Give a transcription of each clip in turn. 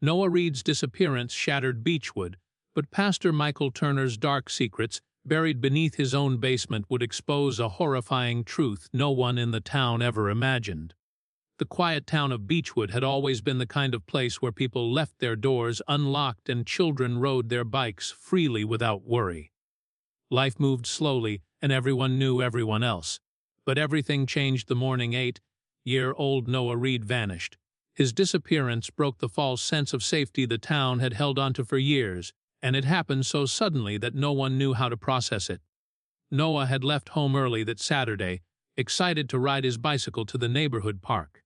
Noah Reed's disappearance shattered Beechwood, but Pastor Michael Turner's dark secrets, buried beneath his own basement, would expose a horrifying truth no one in the town ever imagined. The quiet town of Beechwood had always been the kind of place where people left their doors unlocked and children rode their bikes freely without worry. Life moved slowly, and everyone knew everyone else. But everything changed the morning 8-year-old Noah Reed vanished. His disappearance broke the false sense of safety the town had held onto for years, and it happened so suddenly that no one knew how to process it. Noah had left home early that Saturday, excited to ride his bicycle to the neighborhood park.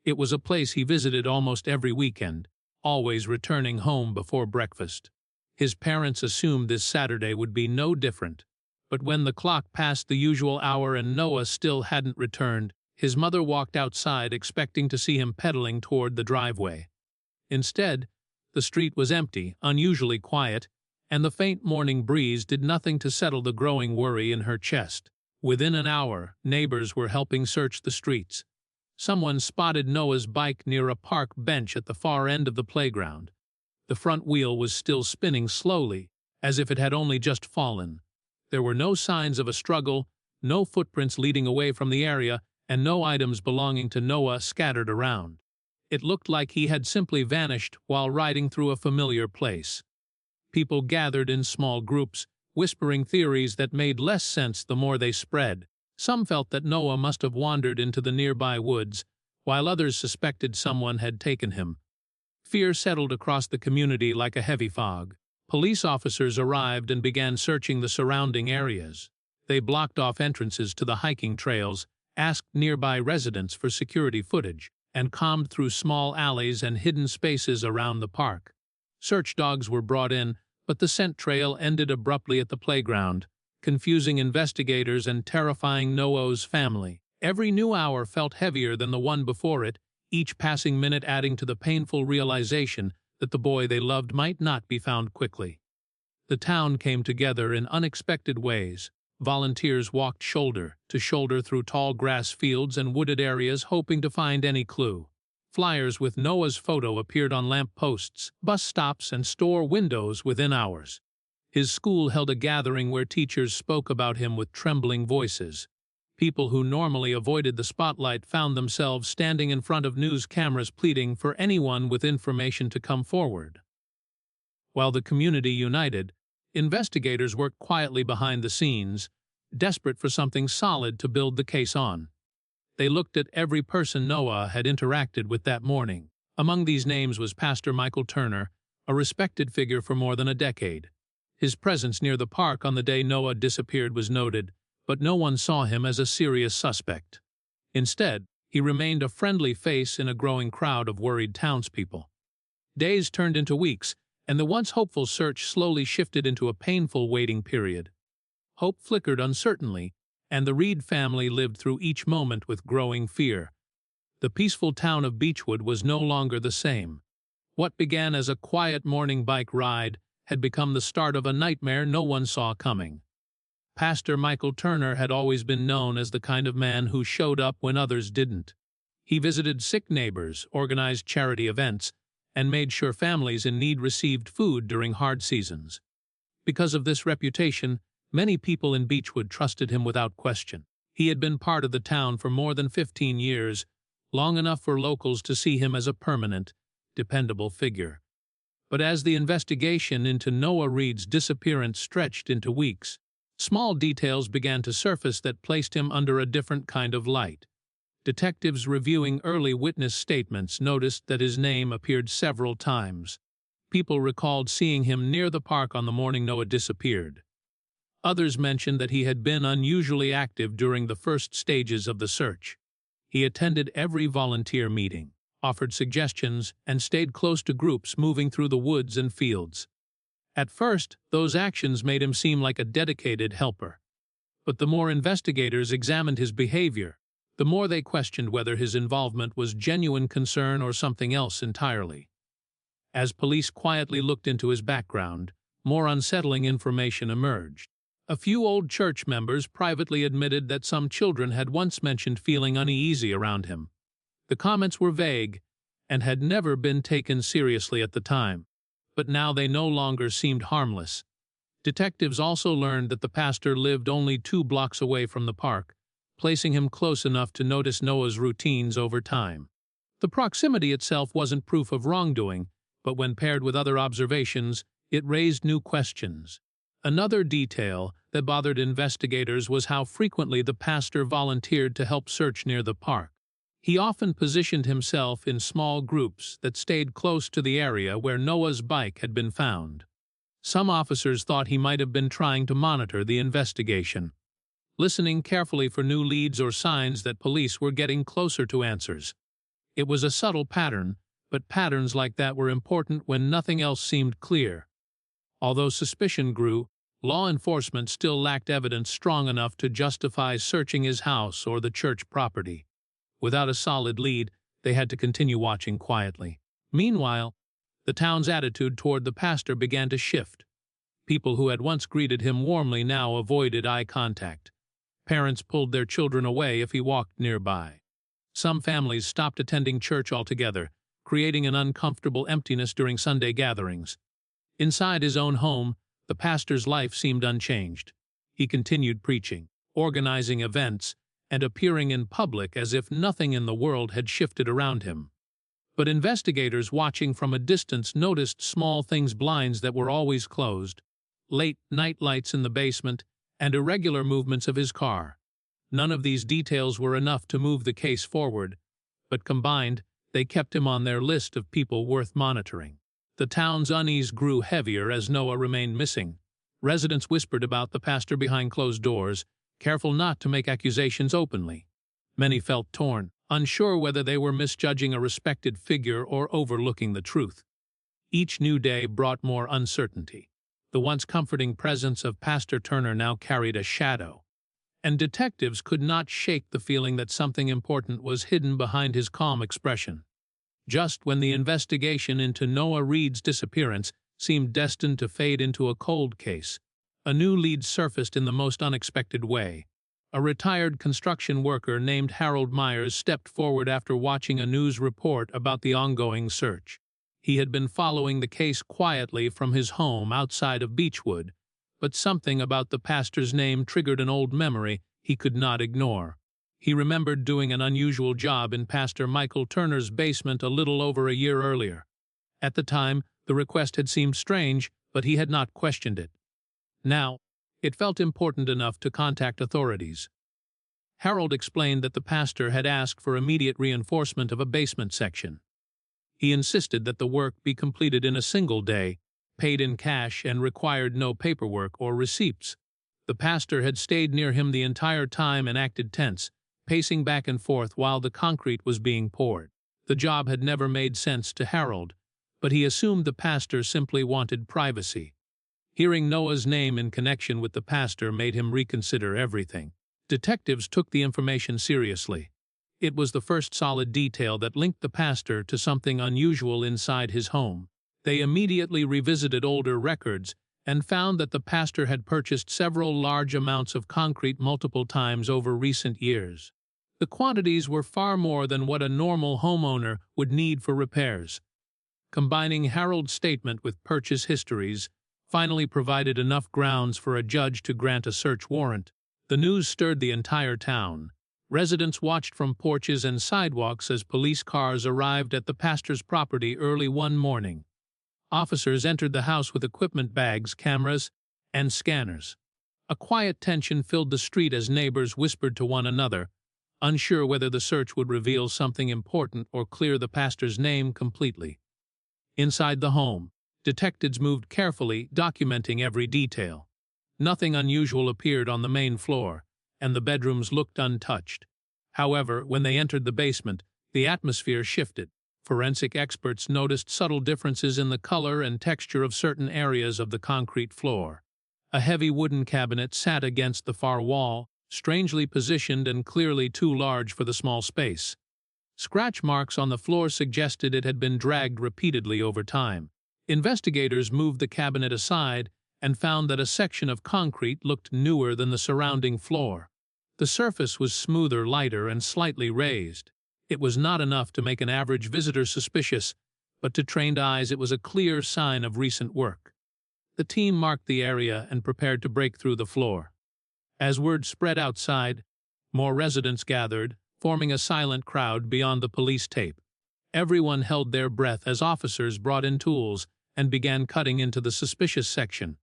It was a place he visited almost every weekend, always returning home before breakfast. His parents assumed this Saturday would be no different, but when the clock passed the usual hour and Noah still hadn't returned, his mother walked outside expecting to see him pedaling toward the driveway. Instead, the street was empty, unusually quiet, and the faint morning breeze did nothing to settle the growing worry in her chest. Within an hour, neighbors were helping search the streets. Someone spotted Noah's bike near a park bench at the far end of the playground. The front wheel was still spinning slowly, as if it had only just fallen. There were no signs of a struggle, no footprints leading away from the area, and no items belonging to Noah scattered around. It looked like he had simply vanished while riding through a familiar place. People gathered in small groups, whispering theories that made less sense the more they spread. Some felt that Noah must have wandered into the nearby woods, while others suspected someone had taken him. Fear settled across the community like a heavy fog. Police officers arrived and began searching the surrounding areas. They blocked off entrances to the hiking trails, asked nearby residents for security footage, and combed through small alleys and hidden spaces around the park. Search dogs were brought in, but the scent trail ended abruptly at the playground, confusing investigators and terrifying Noah's family. Every new hour felt heavier than the one before it, each passing minute adding to the painful realization that the boy they loved might not be found quickly. The town came together in unexpected ways. Volunteers walked shoulder to shoulder through tall grass fields and wooded areas hoping to find any clue. Flyers with Noah's photo appeared on lamp posts, bus stops, and store windows within hours. His school held a gathering where teachers spoke about him with trembling voices. People who normally avoided the spotlight found themselves standing in front of news cameras pleading for anyone with information to come forward. While the community united, investigators worked quietly behind the scenes, desperate for something solid to build the case on. They looked at every person Noah had interacted with that morning. Among these names was Pastor Michael Turner, a respected figure for more than a decade. His presence near the park on the day Noah disappeared was noted, but no one saw him as a serious suspect. Instead, he remained a friendly face in a growing crowd of worried townspeople. Days turned into weeks, and the once hopeful search slowly shifted into a painful waiting period. Hope flickered uncertainly, and the Reed family lived through each moment with growing fear. The peaceful town of Beechwood was no longer the same. What began as a quiet morning bike ride had become the start of a nightmare no one saw coming. Pastor Michael Turner had always been known as the kind of man who showed up when others didn't. He visited sick neighbors, organized charity events, and made sure families in need received food during hard seasons. Because of this reputation, many people in Beechwood trusted him without question. He had been part of the town for more than 15 years, long enough for locals to see him as a permanent, dependable figure. But as the investigation into Noah Reed's disappearance stretched into weeks, small details began to surface that placed him under a different kind of light. Detectives reviewing early witness statements noticed that his name appeared several times. People recalled seeing him near the park on the morning Noah disappeared. Others mentioned that he had been unusually active during the first stages of the search. He attended every volunteer meeting, offered suggestions, and stayed close to groups moving through the woods and fields. At first, those actions made him seem like a dedicated helper. But the more investigators examined his behavior, the more they questioned whether his involvement was genuine concern or something else entirely. As police quietly looked into his background, more unsettling information emerged. A few old church members privately admitted that some children had once mentioned feeling uneasy around him. The comments were vague, and had never been taken seriously at the time. But now they no longer seemed harmless. Detectives also learned that the pastor lived only 2 blocks away from the park, placing him close enough to notice Noah's routines over time. The proximity itself wasn't proof of wrongdoing, but when paired with other observations, it raised new questions. Another detail that bothered investigators was how frequently the pastor volunteered to help search near the park. He often positioned himself in small groups that stayed close to the area where Noah's bike had been found. Some officers thought he might have been trying to monitor the investigation, listening carefully for new leads or signs that police were getting closer to answers. It was a subtle pattern, but patterns like that were important when nothing else seemed clear. Although suspicion grew, law enforcement still lacked evidence strong enough to justify searching his house or the church property. Without a solid lead, they had to continue watching quietly. Meanwhile, the town's attitude toward the pastor began to shift. People who had once greeted him warmly now avoided eye contact. Parents pulled their children away if he walked nearby. Some families stopped attending church altogether, creating an uncomfortable emptiness during Sunday gatherings. Inside his own home, the pastor's life seemed unchanged. He continued preaching, organizing events, and appearing in public as if nothing in the world had shifted around him. But investigators watching from a distance noticed small things: blinds that were always closed, late night lights in the basement, and irregular movements of his car. None of these details were enough to move the case forward, but combined, they kept him on their list of people worth monitoring. The town's unease grew heavier as Noah remained missing. Residents whispered about the pastor behind closed doors, careful not to make accusations openly. Many felt torn, unsure whether they were misjudging a respected figure or overlooking the truth. Each new day brought more uncertainty. The once comforting presence of Pastor Turner now carried a shadow, and detectives could not shake the feeling that something important was hidden behind his calm expression. Just when the investigation into Noah Reed's disappearance seemed destined to fade into a cold case, a new lead surfaced in the most unexpected way. A retired construction worker named Harold Myers stepped forward after watching a news report about the ongoing search. He had been following the case quietly from his home outside of Beechwood, but something about the pastor's name triggered an old memory he could not ignore. He remembered doing an unusual job in Pastor Michael Turner's basement a little over a year earlier. At the time, the request had seemed strange, but he had not questioned it. Now, it felt important enough to contact authorities. Harold explained that the pastor had asked for immediate reinforcement of a basement section. He insisted that the work be completed in a single day, paid in cash, and required no paperwork or receipts. The pastor had stayed near him the entire time and acted tense, pacing back and forth while the concrete was being poured. The job had never made sense to Harold, but he assumed the pastor simply wanted privacy. Hearing Noah's name in connection with the pastor made him reconsider everything. Detectives took the information seriously. It was the first solid detail that linked the pastor to something unusual inside his home. They immediately revisited older records and found that the pastor had purchased several large amounts of concrete multiple times over recent years. The quantities were far more than what a normal homeowner would need for repairs. Combining Harold's statement with purchase histories finally provided enough grounds for a judge to grant a search warrant. The news stirred the entire town. Residents watched from porches and sidewalks as police cars arrived at the pastor's property early one morning. Officers entered the house with equipment bags, cameras, and scanners. A quiet tension filled the street as neighbors whispered to one another, unsure whether the search would reveal something important or clear the pastor's name completely. Inside the home, detectives moved carefully, documenting every detail. Nothing unusual appeared on the main floor, and the bedrooms looked untouched. However, when they entered the basement, the atmosphere shifted. Forensic experts noticed subtle differences in the color and texture of certain areas of the concrete floor. A heavy wooden cabinet sat against the far wall, strangely positioned and clearly too large for the small space. Scratch marks on the floor suggested it had been dragged repeatedly over time. Investigators moved the cabinet aside and found that a section of concrete looked newer than the surrounding floor. The surface was smoother, lighter, and slightly raised. It was not enough to make an average visitor suspicious, but to trained eyes it was a clear sign of recent work. The team marked the area and prepared to break through the floor. As word spread outside, more residents gathered, forming a silent crowd beyond the police tape. Everyone held their breath as officers brought in tools and began cutting into the suspicious section.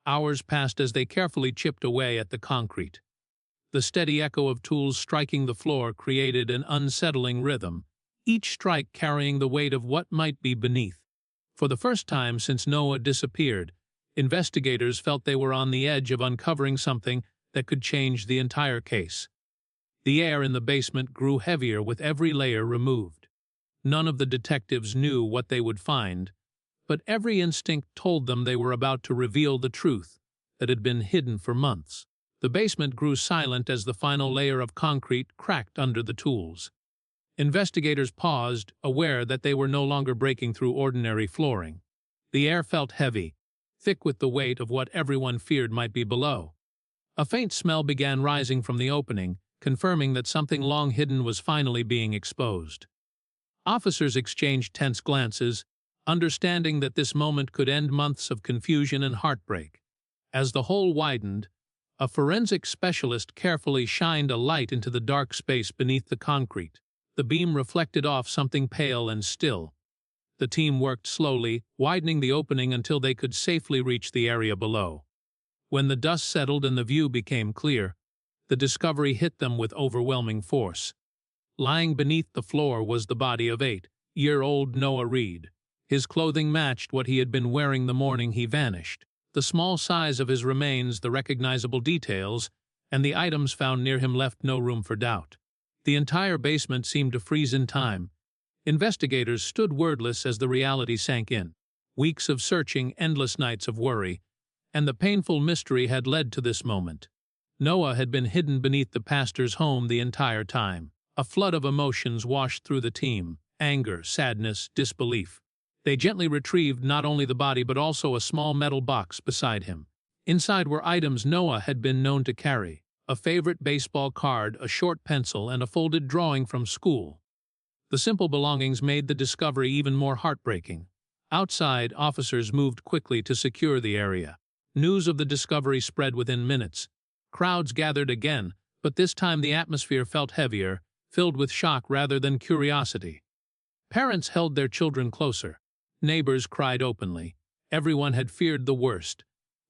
Hours passed as they carefully chipped away at the concrete. The steady echo of tools striking the floor created an unsettling rhythm, each strike carrying the weight of what might be beneath. For the first time since Noah disappeared, investigators felt they were on the edge of uncovering something that could change the entire case. The air in the basement grew heavier with every layer removed. None of the detectives knew what they would find, but every instinct told them they were about to reveal the truth that had been hidden for months. The basement grew silent as the final layer of concrete cracked under the tools. Investigators paused, aware that they were no longer breaking through ordinary flooring. The air felt heavy, thick with the weight of what everyone feared might be below. A faint smell began rising from the opening, confirming that something long hidden was finally being exposed. Officers exchanged tense glances, understanding that this moment could end months of confusion and heartbreak. As the hole widened, a forensic specialist carefully shined a light into the dark space beneath the concrete. The beam reflected off something pale and still. The team worked slowly, widening the opening until they could safely reach the area below. When the dust settled and the view became clear, the discovery hit them with overwhelming force. Lying beneath the floor was the body of 8-year-old Noah Reed. His clothing matched what he had been wearing the morning he vanished. The small size of his remains, the recognizable details, and the items found near him left no room for doubt. The entire basement seemed to freeze in time. Investigators stood wordless as the reality sank in. Weeks of searching, endless nights of worry, and the painful mystery had led to this moment. Noah had been hidden beneath the pastor's home the entire time. A flood of emotions washed through the team: anger, sadness, disbelief. They gently retrieved not only the body but also a small metal box beside him. Inside were items Noah had been known to carry: a favorite baseball card, a short pencil, and a folded drawing from school. The simple belongings made the discovery even more heartbreaking. Outside, officers moved quickly to secure the area. News of the discovery spread within minutes. Crowds gathered again, but this time the atmosphere felt heavier, filled with shock rather than curiosity. Parents held their children closer. Neighbors cried openly. Everyone had feared the worst.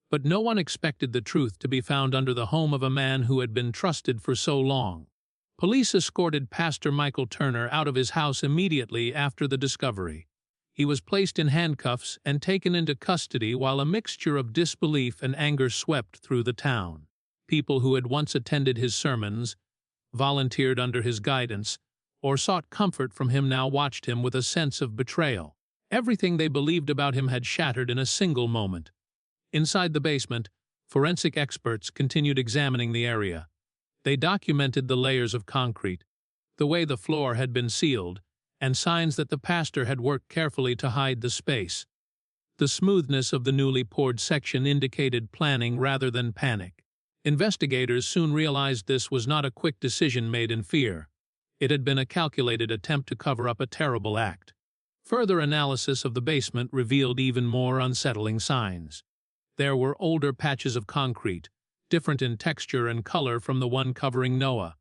But no one expected the truth to be found under the home of a man who had been trusted for so long. Police escorted Pastor Michael Turner out of his house immediately after the discovery. He was placed in handcuffs and taken into custody while a mixture of disbelief and anger swept through the town. People who had once attended his sermons, volunteered under his guidance, or sought comfort from him now watched him with a sense of betrayal. Everything they believed about him had shattered in a single moment. Inside the basement, forensic experts continued examining the area. They documented the layers of concrete, the way the floor had been sealed, and signs that the pastor had worked carefully to hide the space. The smoothness of the newly poured section indicated planning rather than panic. Investigators soon realized this was not a quick decision made in fear. It had been a calculated attempt to cover up a terrible act. Further analysis of the basement revealed even more unsettling signs. There were older patches of concrete, different in texture and color from the one covering Noah.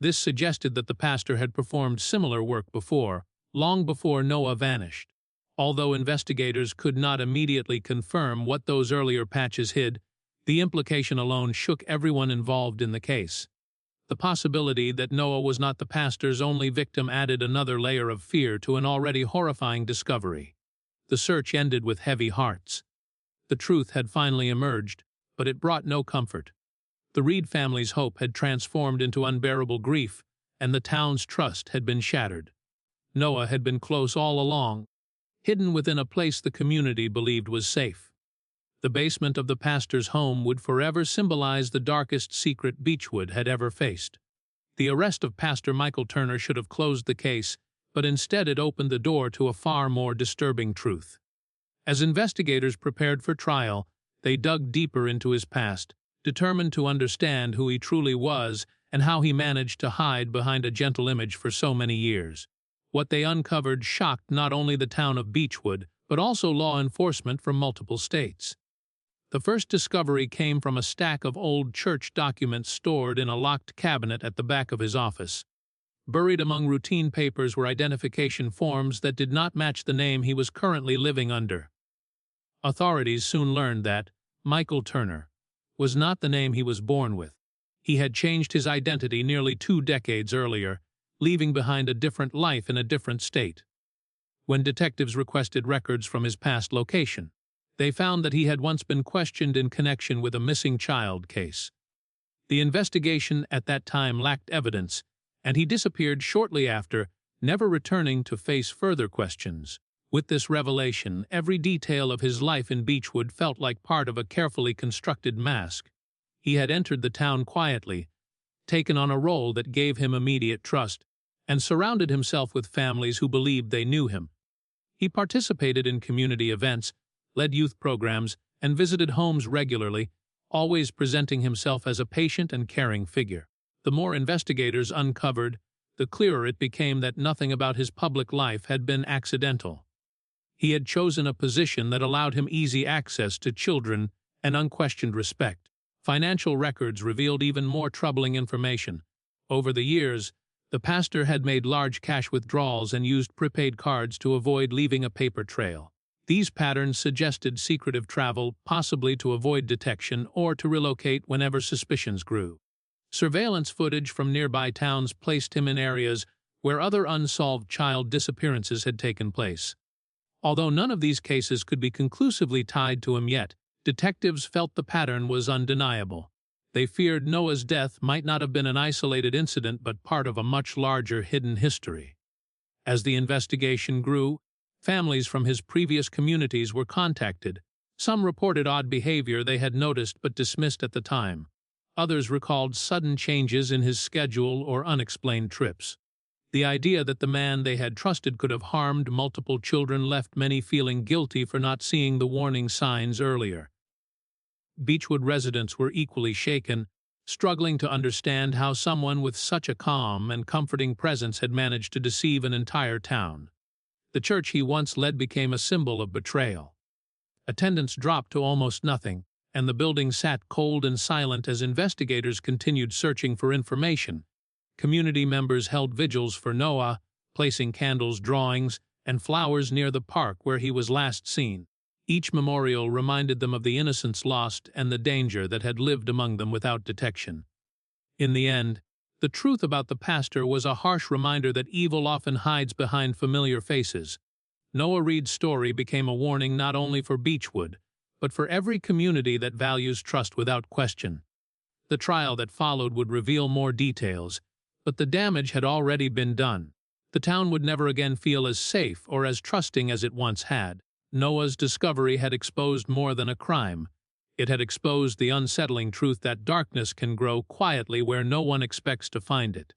This suggested that the pastor had performed similar work before, long before Noah vanished. Although investigators could not immediately confirm what those earlier patches hid, the implication alone shook everyone involved in the case. The possibility that Noah was not the pastor's only victim added another layer of fear to an already horrifying discovery. The search ended with heavy hearts. The truth had finally emerged, but it brought no comfort. The Reed family's hope had transformed into unbearable grief, and the town's trust had been shattered. Noah had been close all along, hidden within a place the community believed was safe. The basement of the pastor's home would forever symbolize the darkest secret Beechwood had ever faced. The arrest of Pastor Michael Turner should have closed the case, but instead it opened the door to a far more disturbing truth. As investigators prepared for trial, they dug deeper into his past, determined to understand who he truly was and how he managed to hide behind a gentle image for so many years. What they uncovered shocked not only the town of Beechwood, but also law enforcement from multiple states. The first discovery came from a stack of old church documents stored in a locked cabinet at the back of his office. Buried among routine papers were identification forms that did not match the name he was currently living under. Authorities soon learned that Michael Turner was not the name he was born with. He had changed his identity nearly 2 decades earlier, leaving behind a different life in a different state. When detectives requested records from his past location, they found that he had once been questioned in connection with a missing child case. The investigation at that time lacked evidence, and he disappeared shortly after, never returning to face further questions. With this revelation, every detail of his life in Beechwood felt like part of a carefully constructed mask. He had entered the town quietly, taken on a role that gave him immediate trust, and surrounded himself with families who believed they knew him. He participated in community events, led youth programs, and visited homes regularly, always presenting himself as a patient and caring figure. The more investigators uncovered, the clearer it became that nothing about his public life had been accidental. He had chosen a position that allowed him easy access to children and unquestioned respect. Financial records revealed even more troubling information. Over the years, the pastor had made large cash withdrawals and used prepaid cards to avoid leaving a paper trail. These patterns suggested secretive travel, possibly to avoid detection or to relocate whenever suspicions grew. Surveillance footage from nearby towns placed him in areas where other unsolved child disappearances had taken place. Although none of these cases could be conclusively tied to him yet, detectives felt the pattern was undeniable. They feared Noah's death might not have been an isolated incident but part of a much larger hidden history. As the investigation grew, families from his previous communities were contacted. Some reported odd behavior they had noticed but dismissed at the time. Others recalled sudden changes in his schedule or unexplained trips. The idea that the man they had trusted could have harmed multiple children left many feeling guilty for not seeing the warning signs earlier. Beechwood residents were equally shaken, struggling to understand how someone with such a calm and comforting presence had managed to deceive an entire town. The church he once led became a symbol of betrayal. Attendance dropped to almost nothing, and the building sat cold and silent as investigators continued searching for information. Community members held vigils for Noah, placing candles, drawings, and flowers near the park where he was last seen. Each memorial reminded them of the innocence lost and the danger that had lived among them without detection. In the end, the truth about the pastor was a harsh reminder that evil often hides behind familiar faces. Noah Reed's story became a warning not only for Beechwood, but for every community that values trust without question. The trial that followed would reveal more details, but the damage had already been done. The town would never again feel as safe or as trusting as it once had. Noah's discovery had exposed more than a crime. It had exposed the unsettling truth that darkness can grow quietly where no one expects to find it.